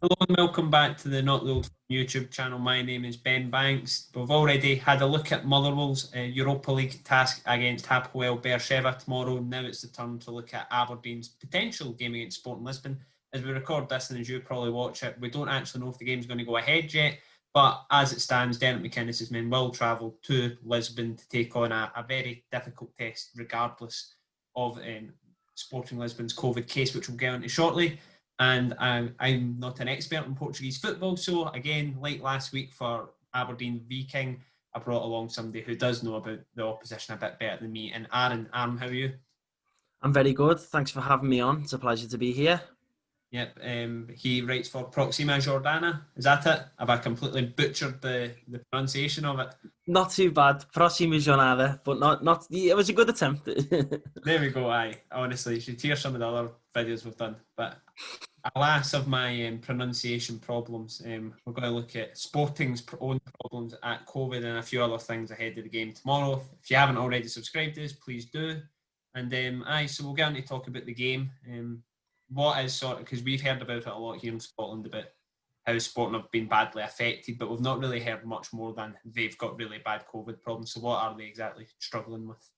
Hello and welcome back to the Not the Old Firm YouTube channel. My name is Ben Banks. We've already had a look at Motherwell's Europa League task against Hapoel Beersheva tomorrow. Now it's the turn to look at Aberdeen's potential game against Sporting Lisbon. As we record this and as you probably watch it, we don't actually know if the game's going to go ahead yet, but as it stands, Derek McInnes's men will travel to Lisbon to take on a very difficult test regardless of Sporting Lisbon's COVID case, which we'll get into shortly. And I'm not an expert in Portuguese football, so again, like last week for Aberdeen Viking, I brought along somebody who does know about the opposition a bit better than me. And Aaron, how are you? I'm very good. Thanks for having me on. It's a pleasure to be here. Yep, he writes for Proxima Jordana. Is that it? Have I completely butchered the pronunciation of it? Not too bad. Próxima jornada, but not. It was a good attempt. There we go. Aye, honestly, you should hear some of the other videos we've done. But alas of my pronunciation problems, we're going to look at Sporting's own problems at COVID and a few other things ahead of the game tomorrow. If you haven't already subscribed to us, please do. And so we'll get on to talk about the game. What is sort of, because we've heard about it a lot here in Scotland about how Sporting have been badly affected, but we've not really heard much more than they've got really bad COVID problems. So what are they exactly struggling with?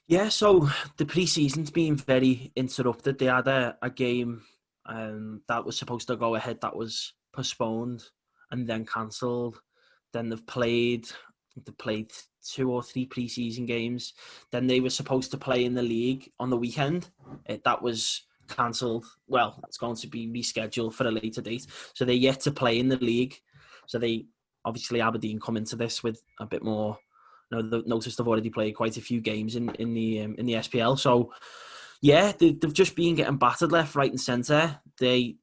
Yeah, so the pre-season's been very interrupted. They had a game that was supposed to go ahead that was postponed and then cancelled. Then they played 2 or 3 pre-season games. Then they were supposed to play in the league on the weekend. That was cancelled. Well, it's going to be rescheduled for a later date. So they're yet to play in the league. So they obviously Aberdeen come into this with a bit more. Noticed they've already played quite a few games in the SPL. So yeah, they've just been getting battered left, right, and centre. They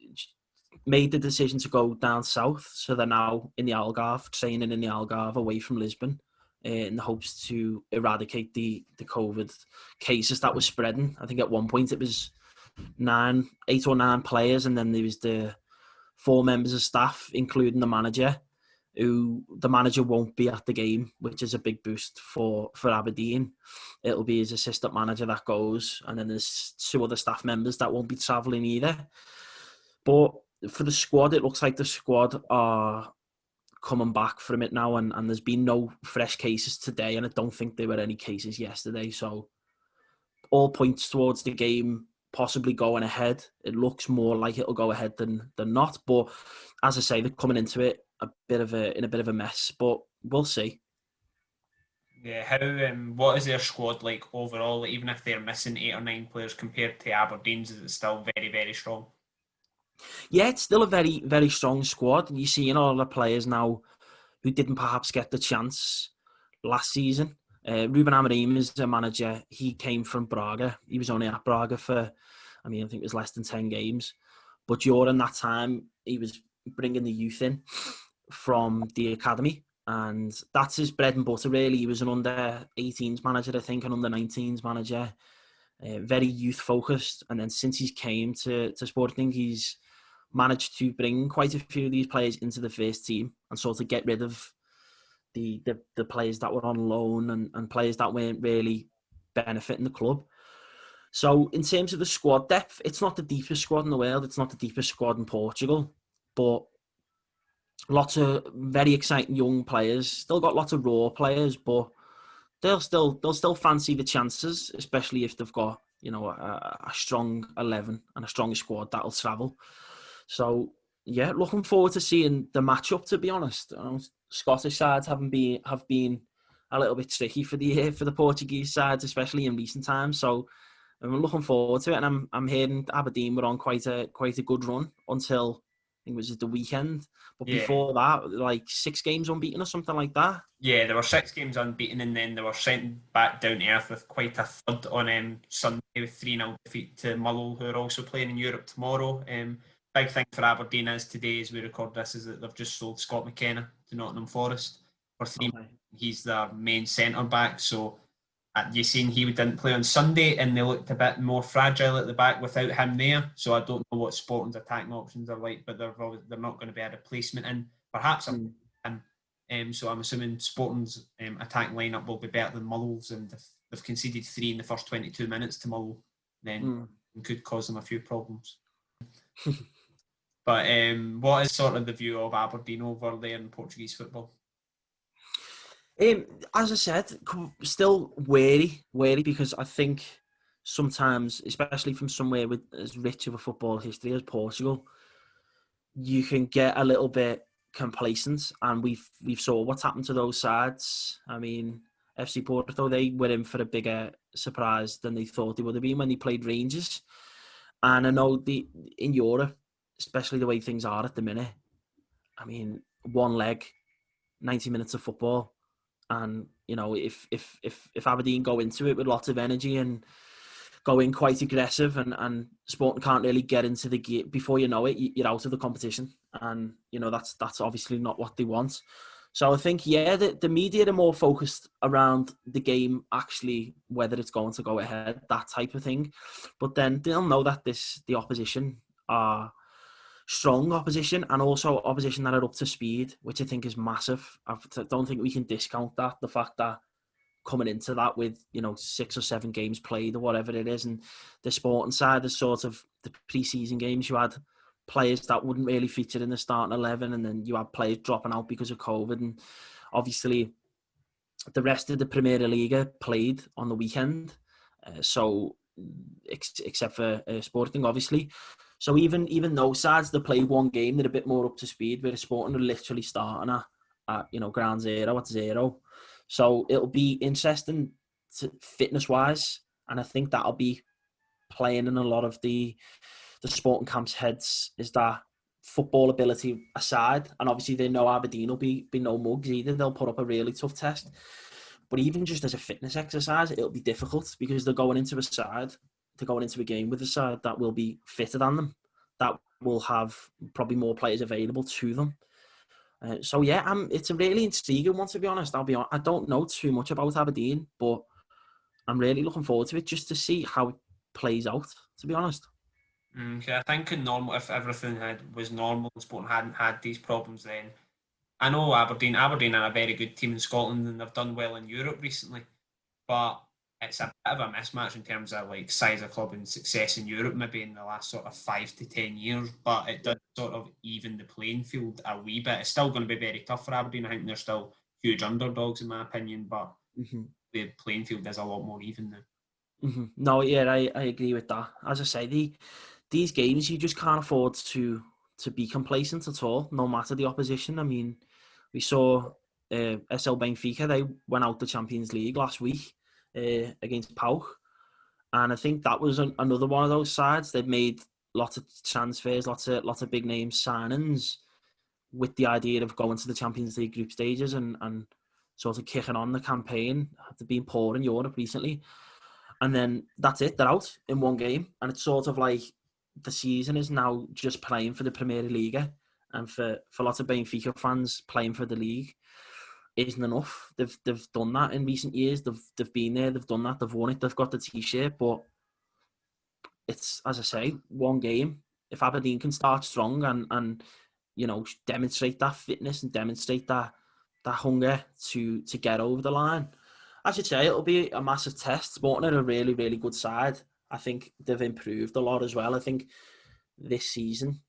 made the decision to go down south, so they're now in the Algarve, training in the Algarve away from Lisbon, in the hopes to eradicate the COVID cases that were spreading. I think at one point it was 8 or 9 players, and then there was the 4 members of staff, including the manager, who the manager won't be at the game, which is a big boost for Aberdeen. It'll be his assistant manager that goes, and then there's 2 other staff members that won't be travelling either. But for the squad, it looks like the squad are coming back from it now, and there's been no fresh cases today, and I don't think there were any cases yesterday. So all points towards the game possibly going ahead. It looks more like it'll go ahead than not. But as I say, they're coming into it in a bit of a mess. But we'll see. Yeah, how what is their squad like overall? Even if they're missing 8 or 9 players compared to Aberdeen's, is it still very, very strong? Yeah, it's still a very, very strong squad. You're seeing all the players now who didn't perhaps get the chance last season. Ruben Amorim is the manager. He came from Braga. He was only at Braga for, I think it was less than 10 games. But during that time, he was bringing the youth in from the academy. And that's his bread and butter, really. He was an under-18s manager, I think, an under-19s manager. Very youth-focused. And then since he's came to Sporting, he's managed to bring quite a few of these players into the first team and sort of get rid of the players that were on loan and players that weren't really benefiting the club. So in terms of the squad depth, it's not the deepest squad in the world. It's not the deepest squad in Portugal, but lots of very exciting young players. Still got lots of raw players, but they'll still fancy the chances, especially if they've got a strong 11 and a strong squad that'll travel. So yeah, looking forward to seeing the matchup. To be honest, Scottish sides have been a little bit tricky for the Portuguese sides, especially in recent times. So I'm looking forward to it, and I'm hearing Aberdeen were on quite a good run until I think it was the weekend. But Yeah, before that, like 6 games unbeaten or something like that. yeah, there were 6 games unbeaten, and then they were sent back down to earth with quite a thud on Sunday with 3-0 defeat to Mull, who are also playing in Europe tomorrow. Big thing for Aberdeen is today, as we record this, is that they've just sold Scott McKenna to Nottingham Forest for 3 Okay. million. He's their main centre back, so you seen he didn't play on Sunday, and they looked a bit more fragile at the back without him there. So I don't know what Sporting's attacking options are like, but they're not going to be a replacement in. Perhaps a Mm. so I'm assuming Sporting's attacking lineup will be better than Mull's, and if they've conceded 3 in the first 22 minutes to Mull, then Mm. it could cause them a few problems. But what is sort of the view of Aberdeen over there in Portuguese football? As I said, still wary because I think sometimes, especially from somewhere with as rich of a football history as Portugal, you can get a little bit complacent, and we've saw what's happened to those sides. I mean, FC Porto, they were in for a bigger surprise than they thought they would have been when they played Rangers. And I know in Europe, especially the way things are at the minute, I mean, one leg, 90 minutes of football. And, you know, if Aberdeen go into it with lots of energy and go in quite aggressive and Sporting can't really get into the game, before you know it, you're out of the competition. And, you know, that's obviously not what they want. So I think, yeah, the media are more focused around the game, actually, whether it's going to go ahead, that type of thing. But then they'll know that the opposition are strong opposition, and also opposition that are up to speed, which I think is massive. I don't think we can discount that, the fact that coming into that with, you know, 6 or 7 games played or whatever it is, and the Sporting side is sort of the pre-season games, you had players that wouldn't really feature in the starting 11, and then you had players dropping out because of COVID, and obviously the rest of the Premier League played on the weekend, so except for Sporting, obviously. So even those sides that play one game, they're a bit more up to speed, where Sporting are literally starting at you know, ground zero at 0. So it'll be interesting fitness-wise, and I think that'll be playing in a lot of the Sporting camp's heads, is that football ability aside, and obviously they know Aberdeen will be no mugs either. They'll put up a really tough test. But even just as a fitness exercise, it'll be difficult because they're going into a game with a side that will be fitter than them, that will have probably more players available to them. So yeah, it's a really intriguing one, to be honest. I don't know too much about Aberdeen, but I'm really looking forward to it just to see how it plays out, to be honest. Okay, I think in normal, if everything was normal and Sporting hadn't had these problems, then I know Aberdeen are a very good team in Scotland and they've done well in Europe recently, but it's a bit of a mismatch in terms of like size of club and success in Europe, maybe in the last sort of 5 to 10 years. But it does sort of even the playing field a wee bit. It's still going to be very tough for Aberdeen. I think they're still huge underdogs in my opinion, but the playing field is a lot more even now. No, yeah, I agree with that. As I say, these games you just can't afford to be complacent at all, no matter the opposition. I mean, we saw SL Benfica, they went out the Champions League last week against PAOK, and I think that was another one of those sides. They'd made lots of transfers, lots of big name signings, with the idea of going to the Champions League group stages and sort of kicking on the campaign. They've been poor in Europe recently. And then that's it, they're out in one game. And it's sort of like the season is now just playing for the Premier League. And for lots of Benfica fans, playing for the league isn't enough. They've done that in recent years. They've been there, they've done that, they've won it, they've got the T-shirt. But it's, as I say, one game. If Aberdeen can start strong and you know, demonstrate that fitness and demonstrate that hunger to get over the line, I should say it'll be a massive test. Sporting are a really, really good side. I think they've improved a lot as well. I think this season,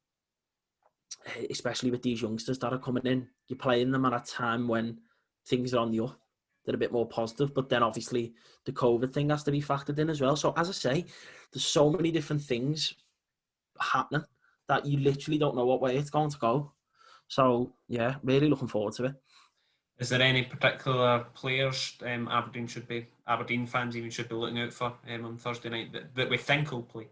especially with these youngsters that are coming in, you're playing them at a time when things are on the up. They're a bit more positive, but then obviously the COVID thing has to be factored in as well. So as I say, there's so many different things happening that you literally don't know what way it's going to go. So yeah, really looking forward to it. Is there any particular players Aberdeen fans even should be looking out for on Thursday night that we think will play?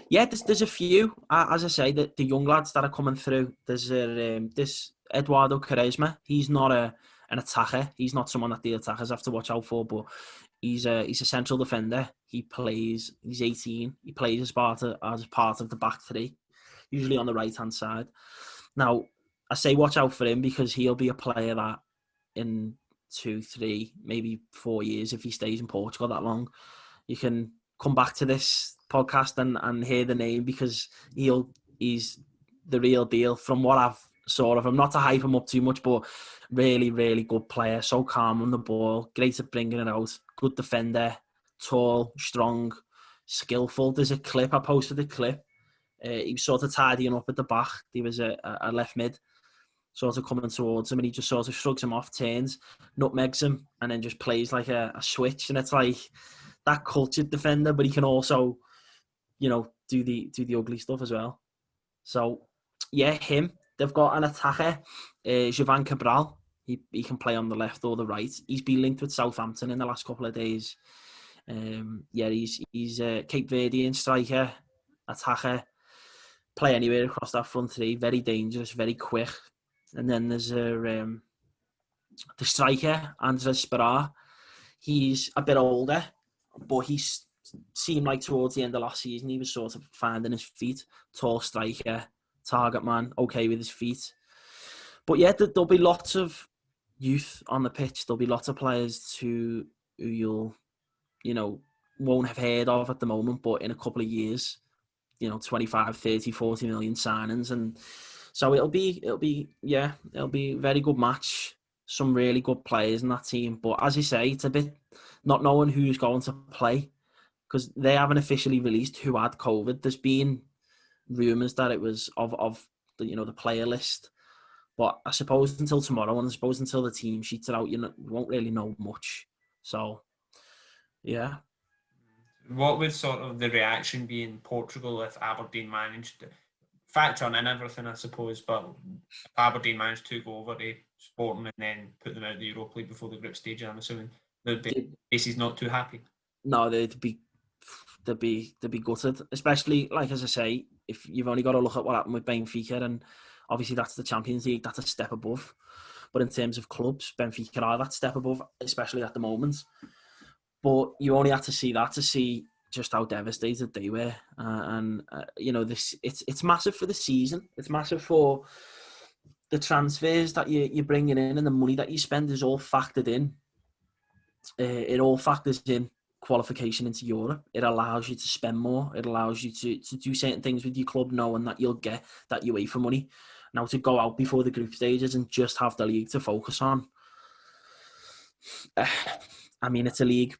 Yeah, there's a few. As I say, the young lads that are coming through. There's this Eduardo Quaresma. He's not an attacker. He's not someone that the attackers have to watch out for, but he's a central defender. He's 18. He plays as part of the back three, usually on the right hand side. Now, I say watch out for him because he'll be a player that in 2, 3, maybe 4 years, if he stays in Portugal that long, you can come back to this podcast and hear the name, because he's the real deal from what I've saw of him. Not to hype him up too much, but really, really good player. So calm on the ball, great at bringing it out, good defender, tall, strong, skillful. There's a clip, I posted a clip. He was sort of tidying up at the back. He was a left mid, sort of coming towards him, and he just sort of shrugs him off, turns, nutmegs him, and then just plays like a switch. And it's like that cultured defender, but he can also, do the ugly stuff as well. So, yeah, him. They've got an attacker, Jovan Cabral. He can play on the left or the right. He's been linked with Southampton in the last couple of days. He's a Cape Verdean striker, attacker, play anywhere across that front three. Very dangerous, very quick. And then there's the striker, Andres Spera. He's a bit older, but he's seemed like towards the end of last season he was sort of finding his feet. Tall striker, target man, okay with his feet. But yeah, there'll be lots of youth on the pitch. There'll be lots of players who you'll, won't have heard of at the moment, but in a couple of years, 25, 30, 40 million signings. And so it'll be a very good match. Some really good players in that team. But as you say, it's a bit not knowing who's going to play, because they haven't officially released who had COVID. There's been rumours that it was of the player list. But I suppose until tomorrow, and I suppose until the team sheets are out, you won't really know much. So, yeah. What would sort of the reaction be in Portugal if Aberdeen managed to factor in everything, I suppose, but if Aberdeen managed to go over to Sporting and then put them out of the Europa League before the group stage, I'm assuming the base is not too happy. No, they'd be gutted, especially, like as I say, if you've only got to look at what happened with Benfica, and obviously that's the Champions League, that's a step above. But in terms of clubs, Benfica are that step above, especially at the moment. But you only had to see that to see just how devastated they were, it's massive for the season. It's massive for the transfers that you're bringing in, and the money that you spend is all factored in. It all factors in qualification into Europe. It allows you to spend more. It allows you to do certain things with your club, knowing that you'll get that UEFA money. Now, to go out before the group stages and just have the league to focus on. It's a league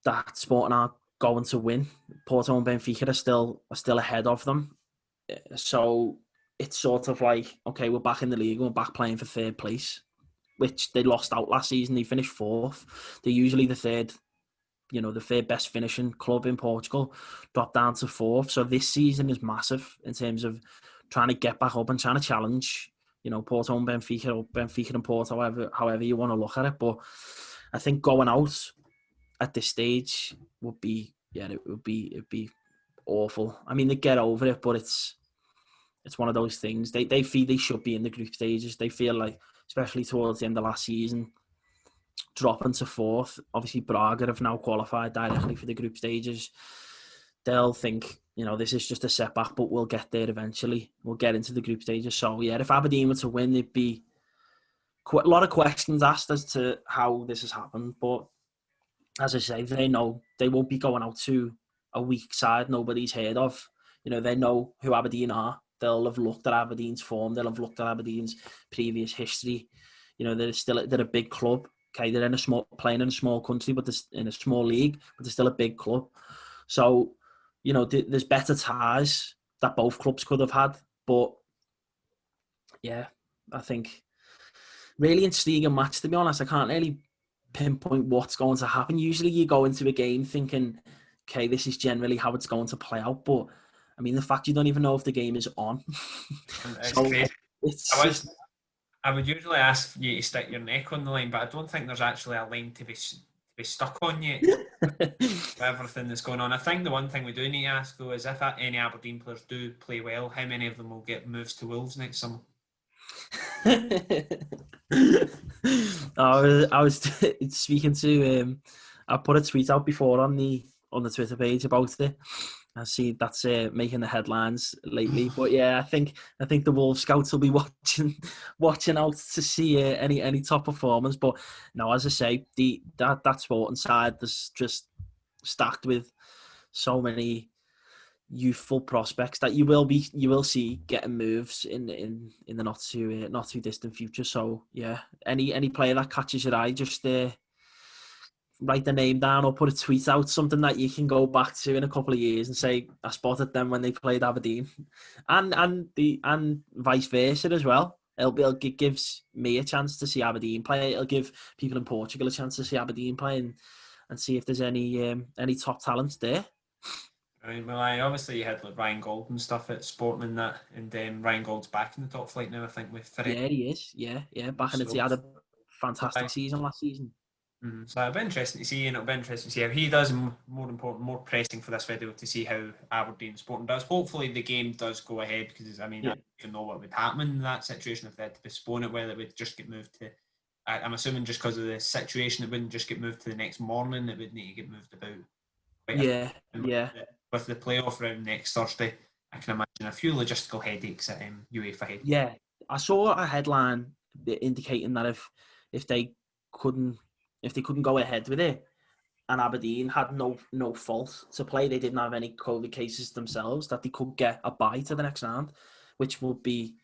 that Sporting are going to win. Porto and Benfica are still ahead of them. So it's sort of like, okay, we're back in the league, we're back playing for third place, which they lost out last season. They finished fourth. They're usually the third best finishing club in Portugal, dropped down to fourth. So this season is massive in terms of trying to get back up and trying to challenge, Porto and Benfica, or Benfica and Porto, however you want to look at it. But I think going out at this stage would be awful. I mean, they get over it, but it's one of those things. They feel they should be in the group stages. They feel like, especially towards the end of last season, dropping to fourth. Obviously, Braga have now qualified directly for the group stages. They'll think, this is just a setback, but we'll get there eventually. We'll get into the group stages. So, yeah, if Aberdeen were to win, there'd be quite a lot of questions asked as to how this has happened. But as I say, they know they won't be going out to a weak side nobody's heard of. They know who Aberdeen are. They'll have looked at Aberdeen's form. They'll have looked at Aberdeen's previous history. They're a big club. Okay, they're playing in a small country, but they're in a small league, but they're still a big club. So, there's better ties that both clubs could have had. But yeah, I think really intriguing match, to be honest. I can't really pinpoint what's going to happen. Usually you go into a game thinking, okay, this is generally how it's going to play out. But I mean, the fact you don't even know if the game is on. It's crazy. I would usually ask you to stick your neck on the line, but I don't think there's actually a line to be stuck on yet with everything that's going on. I think the one thing we do need to ask, though, is if any Aberdeen players do play well, how many of them will get moves to Wolves next summer? I was speaking to I put a tweet out before on the Twitter page about it. I see that's making the headlines lately. But yeah, I think the Wolves scouts will be watching out to see any top performance. But no, as I say, that Sporting side is just stacked with so many youthful prospects that you will see getting moves in the not too distant future. So yeah, any player that catches your eye, just write the name down or put a tweet out, something that you can go back to in a couple of years and say, I spotted them when they played Aberdeen, and vice versa as well. It gives me a chance to see Aberdeen play. It'll give people in Portugal a chance to see Aberdeen play and see if there's any top talents there. Right, well, obviously you had like Ryan Gold and stuff at Sporting and that, and Ryan Gold's back in the top flight now, I think, with Ferenc. Yeah, he is. Yeah. Back in the He had a fantastic season last season. So it'll be interesting to see, and it'll be interesting to see how he does, and more important, more pressing for this video to see how Aberdeen Sporting does. Hopefully the game does go ahead, because I don't even know what would happen in that situation if they had to postpone it, whether it would just get moved to, I'm assuming just because of the situation, it wouldn't just get moved to the next morning, it would need to get moved about. Yeah. With the playoff round next Thursday, I can imagine a few logistical headaches at UEFA head. Yeah, I saw a headline indicating that if they couldn't go ahead with it, and Aberdeen had no fault to play, they didn't have any COVID cases themselves, that they could get a bye to the next round, which would be,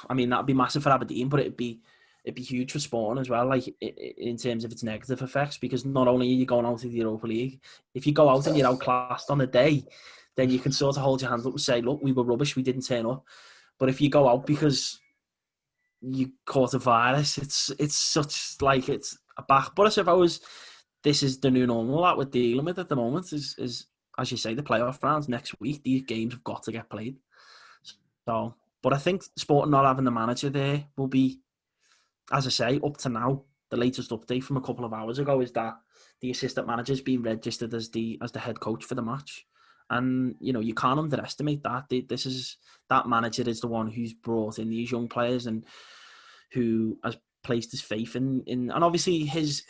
I mean, that'd be massive for Aberdeen, but it'd be huge for Sporting as well, like in terms of its negative effects, because not only are you going out of the Europa League, if you go out and you're outclassed on the day, then you can sort of hold your hands up and say, look, we were rubbish, we didn't turn up. But if you go out because you caught a virus, it's such like it's a back. But I suppose this is the new normal that we're dealing with at the moment. Is as you say, the playoff rounds next week. These games have got to get played. So, but I think Sporting not having the manager there will be, as I say, up to now. The latest update from a couple of hours ago is that the assistant manager's been registered as the head coach for the match. And, you can't underestimate that. That manager is the one who's brought in these young players and who has placed his faith in and obviously his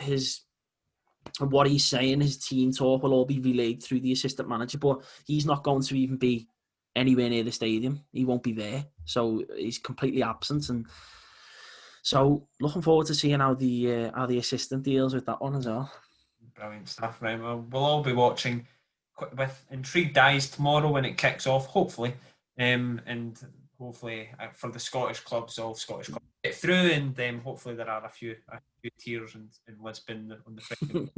what he's saying, his team talk will all be relayed through the assistant manager, but he's not going to even be anywhere near the stadium. He won't be there. So he's completely absent. And so looking forward to seeing how the assistant deals with that one as well. Brilliant stuff, right? Well, we'll all be watching with intrigued eyes tomorrow when it kicks off, hopefully, and hopefully for the Scottish clubs, all Scottish clubs get through, and hopefully there are a few tears in Lisbon on the Friday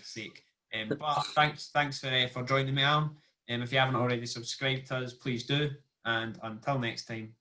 sake. But thanks for joining me, Aaron. If you haven't already subscribed to us, please do, and until next time,